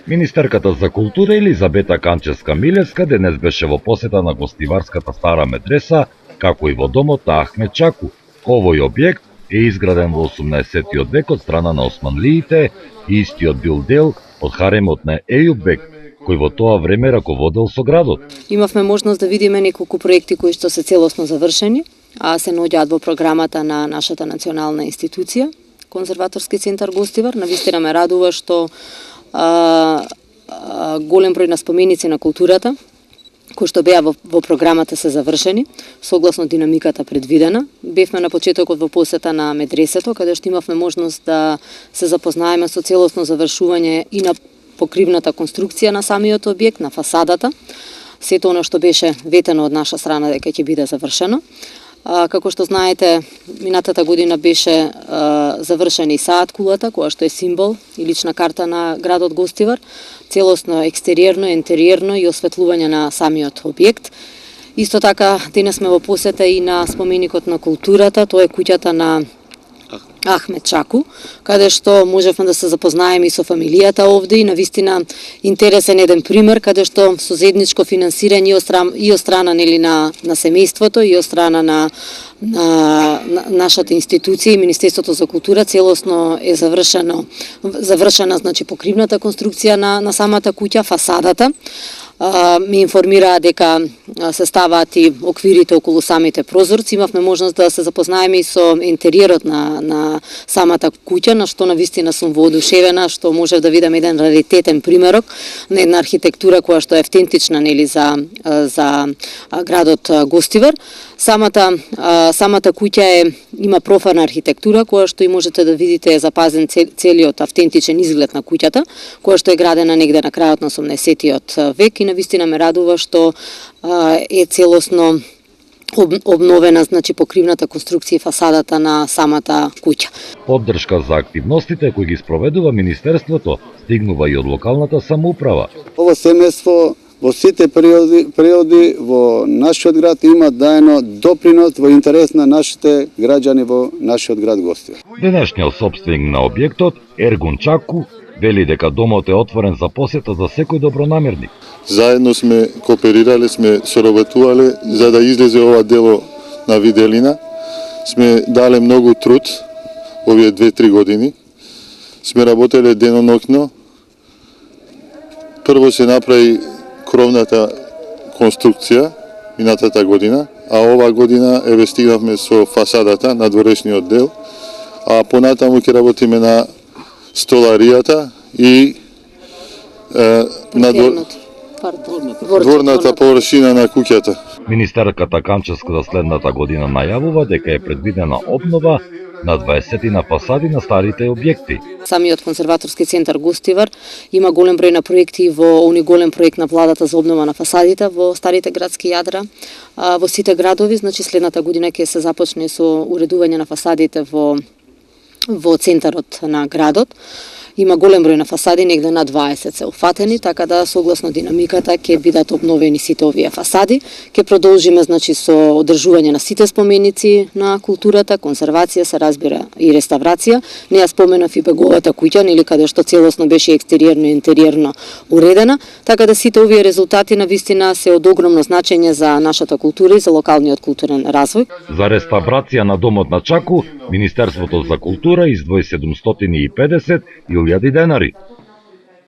Министерката за култура Елизабета Канчевска-Милевска денес беше во посета на гостиварската стара медреса, како и во домот на Ахмет Чаку. Овој објект е изграден во 18-тиот век од страна на османлиите и истиот бил дел од харемот на Ејуб бек, кој во тоа време раководел со градот. Имавме можност да видиме неколку проекти кои што се целосно завршени, а се наоѓаат во програмата на нашата национална институција, Конзерваторски центар Гостивар. Навистина ме радува што голем број на споменици на културата кои што беа во програмата се завршени, согласно динамиката предвидена. Бевме на почетокот во посета на медресето, каде што имавме можност да се запознаеме со целосно завршување и на покривната конструкција на самиот објект, на фасадата. Сето оно што беше ветено од наша страна дека ќе биде завршено. Како што знаете, минатата година беше завршена и саат кулата, која што е символ и лична карта на градот Гостивар, целосно екстериерно, интериерно и осветлување на самиот објект. Исто така, денес сме во посета и на споменикот на културата, тоа е куќата на Ахмет Чаку, каде што можевме да се запознаеме и со фамилијата овде и навистина интересен еден пример, каде што со заедничко финансирање и од страна нели на семејството и од страна на нашата институција и Министерството за култура целосно е завршена значи покривната конструкција на самата куќа, фасадата. Ми информираа дека се ставаат и оквирите околу самите прозорци. Имавме можност да се запознаеме и со интериерот на самата куќа, на што навистина сум воодушевена, што можев да видам еден раритетен примерок на една архитектура која што е автентична нели за градот Гостивар. Самата куќа има профана архитектура која што и можете да видите е запазен целиот автентичен изглед на куќата, која што е градена негде на крајот на 18-тиот век и навистина ме радува што е целосно обновена значи покривната конструкција и фасадата на самата куќа. Поддршка за активностите кои ги спроведува Министерството стигнува и од локалната самоуправа. Ово семејство во сите периоди во нашиот град има даено допринос во интерес на нашите граѓани во нашиот град Гостивар. Денешниот собственик на објектот, Ергун Чаку, вели дека домот е отворен за посета за секој добронамерник. Заедно сме кооперирале, сме соработувале за да излезе ова дело на виделина. Сме дале многу труд овие 2-3 години. Сме работеле деноноќно. Прво се направи кровната конструкција минатата година, а ова година еве стигнавме со фасадата на дворешниот дел, а понатаму ќе работиме на столаријата и на дворната површина на куќата. Министерката Канчевска за следната година најавува дека е предвидена обнова на 20 на фасади на старите објекти. Самиот конзерваторски центар Гостивар има голем број на проекти во они голем проект на владата за обнова на фасадите во старите градски јадра. Во сите градови, значи следната година ќе се започне со уредување на фасадите во центарот на градот. Има голем број на фасади, негде на 20 се уфатени, така да согласно динамиката ќе бидат обновени сите овие фасади. Ќе продолжиме значи со одржување на сите споменици на културата, конзервација, се разбира и реставрација. Не ја споменав и беговата куќа, нели каде што целосно беше екстериерно и интериерно уредена, така да сите овие резултати навистина се од огромно значење за нашата култура и за локалниот културен развој. За реставрација на домот на Чаку, Министерството за култура издвои 750.000 денари.